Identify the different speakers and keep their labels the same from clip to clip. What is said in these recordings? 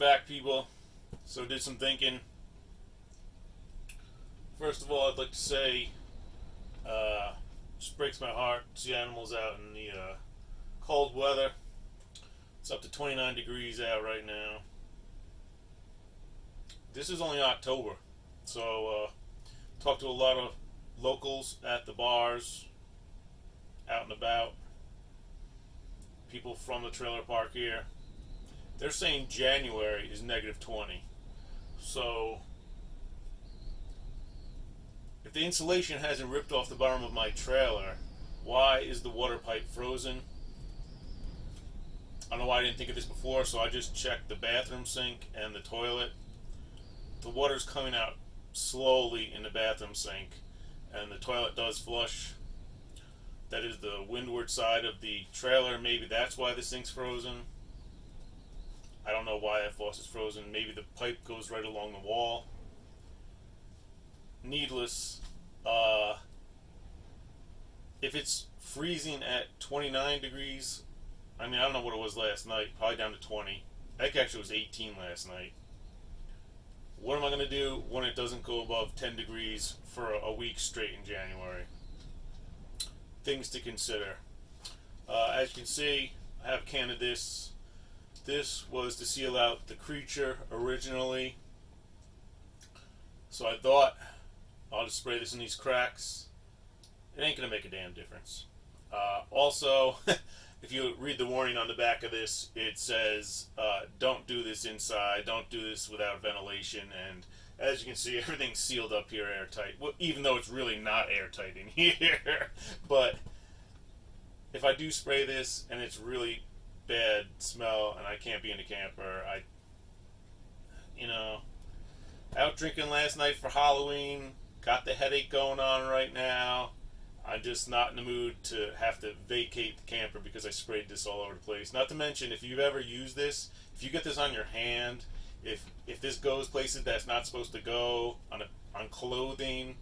Speaker 1: back, people. So did some thinking. First of all, I'd like to say, just breaks my heart to see animals out in the cold weather. It's up to 29 degrees out right now. This is only October, so talked to a lot of locals at the bars, out and about, people from the trailer park here. They're saying January is negative 20. So if the insulation hasn't ripped off the bottom of my trailer, why is the water pipe frozen? I don't know why I didn't think of this before, so I just checked the bathroom sink and the toilet. The water's coming out slowly in the bathroom sink, and the toilet does flush. That is the windward side of the trailer. Maybe that's why the sink's frozen. I don't know why that faucet's frozen. Maybe the pipe goes right along the wall. Needless. If it's freezing at 29 degrees, I mean, I don't know what it was last night. Probably down to 20. I think actually it was 18 last night. What am I going to do when it doesn't go above 10 degrees for a week straight in January? Things to consider. As you can see, I have a can of this. This was to seal out the creature originally. So I thought, I'll just spray this in these cracks. It ain't going to make a damn difference. Also, if you read the warning on the back of this, it says, don't do this inside, don't do this without ventilation, and as you can see, everything's sealed up here airtight, well, even though it's really not airtight in here. But if I do spray this and it's really bad smell and I can't be in the camper, out drinking last night for Halloween, got the headache going on right now. I'm just not in the mood to have to vacate the camper because I sprayed this all over the place. Not to mention, if you've ever used this, if you get this on your hand, if this goes places that's not supposed to go, on clothing,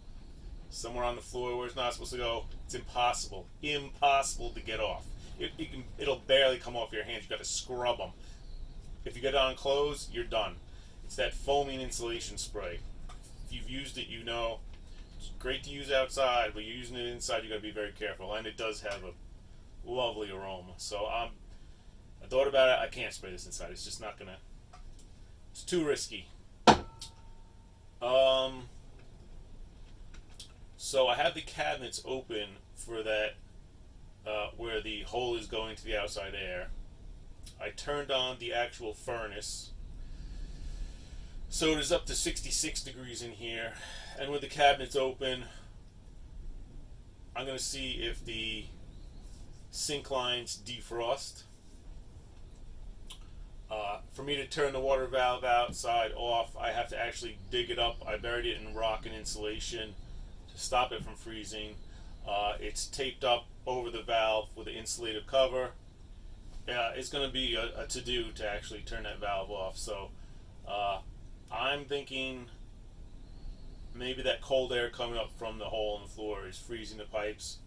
Speaker 1: somewhere on the floor where it's not supposed to go, it's impossible to get off. It'll barely come off your hands. You got to scrub them. If you get it on clothes, you're done. It's that foaming insulation spray. If you've used it, you know. It's great to use outside, but you're using it inside, you got to be very careful. And it does have a lovely aroma. So I thought about it. I can't spray this inside. It's just not gonna. It's too risky. So I have the cabinets open for that, where the hole is going to the outside air. I turned on the actual furnace. So it is up to 66 degrees in here. And with the cabinets open, I'm going to see if the sink lines defrost. For me to turn the water valve outside off, I have to actually dig it up. I buried it in rock and insulation to stop it from freezing. It's taped up over the valve with an insulative cover. It's going to be a to-do to actually turn that valve off. So I'm thinking maybe that cold air coming up from the hole in the floor is freezing the pipes.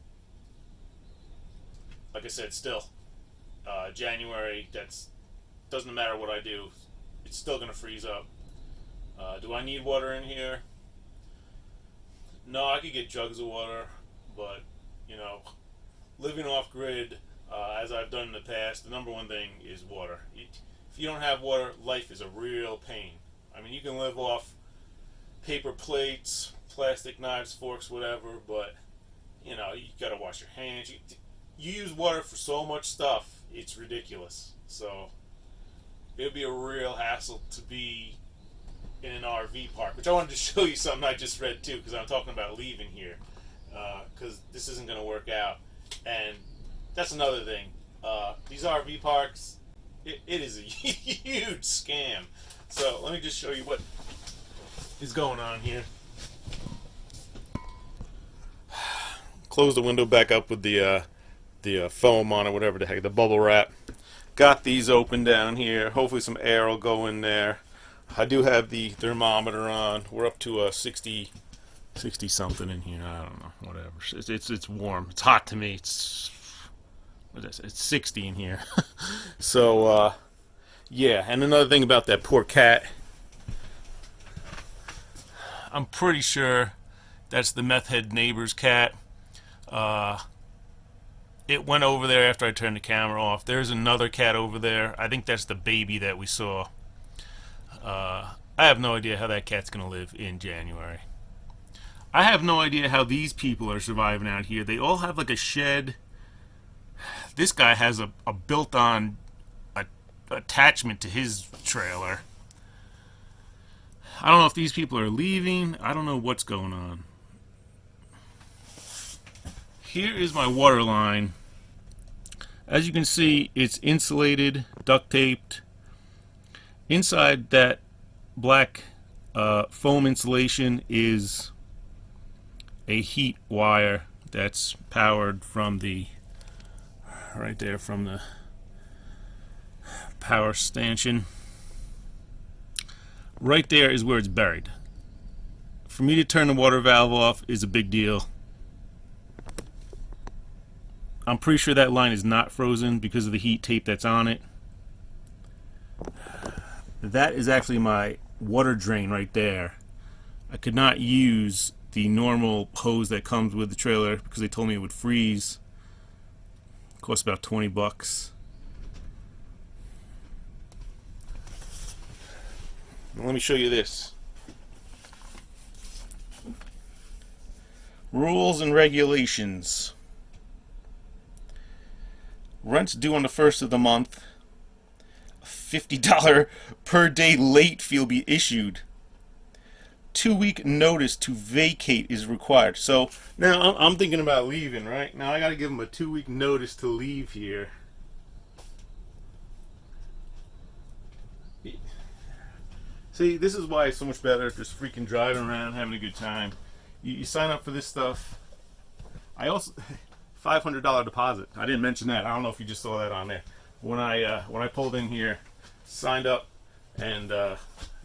Speaker 1: Like I said, still, January, doesn't matter what I do, it's still going to freeze up. Do I need water in here? No, I could get jugs of water, but, living off grid, as I've done in the past, the number one thing is water. If you don't have water, life is a real pain. I mean, you can live off paper plates, plastic knives, forks, whatever, but, you gotta wash your hands. You use water for so much stuff, it's ridiculous. So it would be a real hassle to be in an RV park, which I wanted to show you something I just read too, because I'm talking about leaving here, because this isn't going to work out. And that's another thing. These RV parks, it is a huge scam. So let me just show you what is going on here. Close the window back up with the foam on, or whatever the heck, the bubble wrap. Got these open down here. Hopefully some air will go in there. I do have the thermometer on. We're up to 60 something in here. I don't know, whatever. It's warm. It's hot to me. It's 60 in here. So Yeah, and another thing about that poor cat, I'm pretty sure that's the meth head neighbor's cat. Uh, it went over there after I turned the camera off. There's another cat over there. I think that's the baby that we saw. I have no idea how that cat's gonna live in January. I have no idea how these people are surviving out here. They all have like a shed. This guy has a built-on attachment to his trailer. I don't know if these people are leaving. I don't know what's going on. Here is my water line. As you can see, it's insulated, duct taped. Inside that black foam insulation is a heat wire that's powered from the right there from the power stanchion. Right there is where it's buried. For me to turn the water valve off is a big deal. I'm pretty sure that line is not frozen because of the heat tape that's on it. That is actually my water drain right there. I could not use the normal hose that comes with the trailer because they told me it would freeze. It costs about 20 bucks. Let me show you this. Rules and regulations. Rents due on the 1st of the month. A $50 per day late fee will be issued. 2-week notice to vacate is required. So now I'm thinking about leaving, right? Now I got to give them a 2-week notice to leave here. See, this is why it's so much better just freaking driving around, having a good time. You sign up for this stuff. I also $500 deposit. I didn't mention that. I don't know if you just saw that on there. When I pulled in here, signed up, and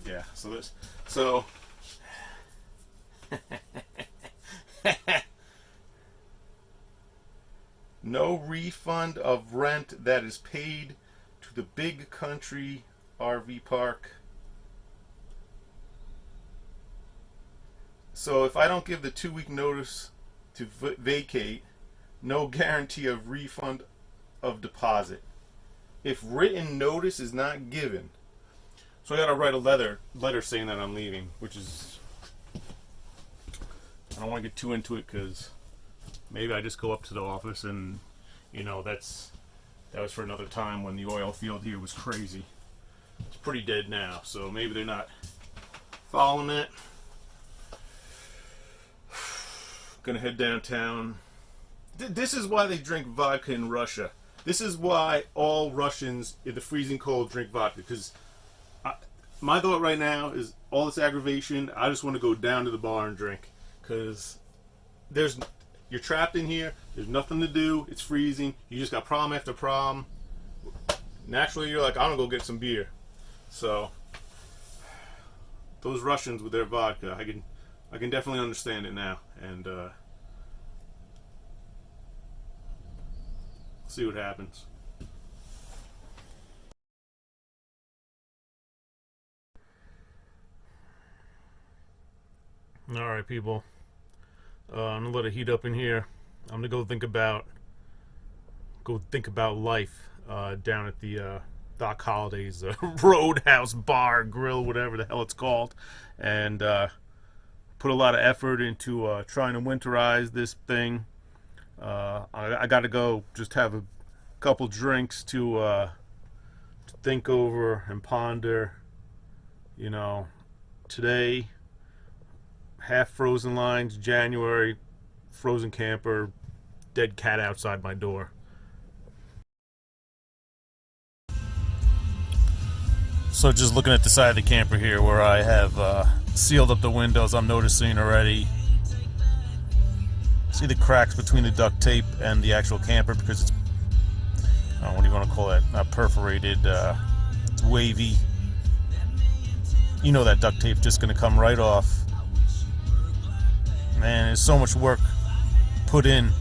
Speaker 1: yeah. So no refund of rent that is paid to the Big Country RV Park. So if I don't give the 2-week notice to vacate, no guarantee of refund of deposit. If written notice is not given, so I gotta write a letter saying that I'm leaving, which is, I don't want to get too into it because maybe I just go up to the office and, you know, that was for another time when the oil field here was crazy. It's pretty dead now, so maybe they're not following it. Gonna head downtown. This is why they drink vodka in Russia. This is why all Russians in the freezing cold drink vodka. Because my thought right now is all this aggravation. I just want to go down to the bar and drink. Because you're trapped in here. There's nothing to do. It's freezing. You just got problem after problem. Naturally, you're like, I'm gonna go get some beer. So those Russians with their vodka, I can definitely understand it now, and see what happens. All right, people. I'm gonna let it heat up in here. I'm gonna go think about life down at the Doc Holliday's Roadhouse Bar Grill, whatever the hell it's called, and put a lot of effort into trying to winterize this thing. I got to go just have a couple drinks to think over and ponder. You know, today, half frozen lines, January, frozen camper, dead cat outside my door. So just looking at the side of the camper here where I have sealed up the windows, I'm noticing already, see the cracks between the duct tape and the actual camper because it's, what do you want to call it, not perforated, it's wavy. You know that duct tape just going to come right off. Man, there's so much work put in.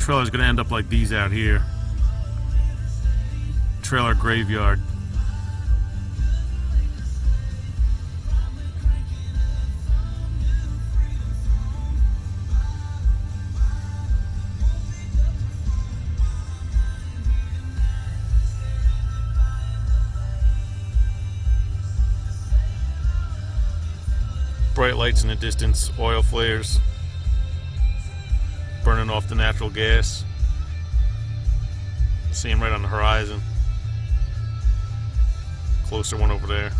Speaker 1: Trailer's gonna end up like these out here. Trailer graveyard. Bright lights in the distance, oil flares burning off the natural gas. See them right on the horizon. Closer one over there.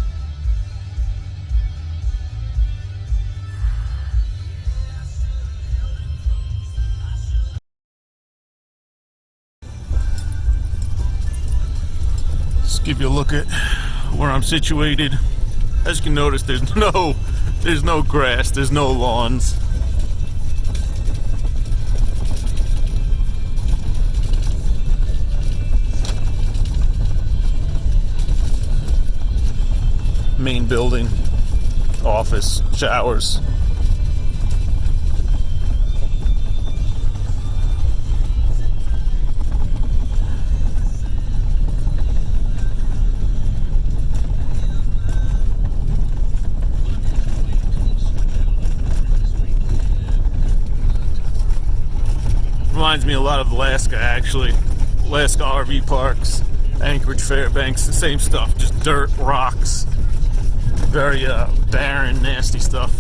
Speaker 1: Just give you a look at where I'm situated. As you can notice, there's no grass, there's no lawns. Main building, office, showers. Reminds me a lot of Alaska, actually. Alaska RV parks, Anchorage, Fairbanks, the same stuff, just dirt, rocks. Very barren, nasty stuff.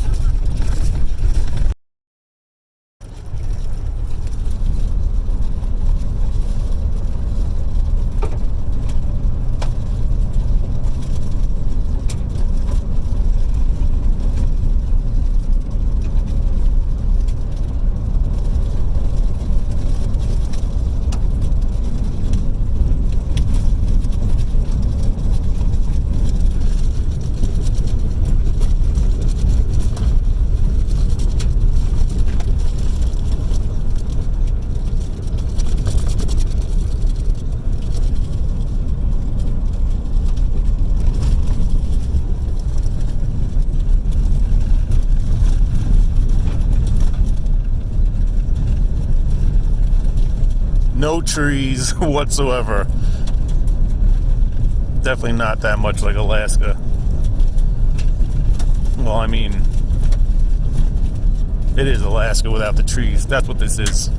Speaker 1: No trees whatsoever. Definitely not that much like Alaska. Well, I mean, it is Alaska without the trees. That's what this is.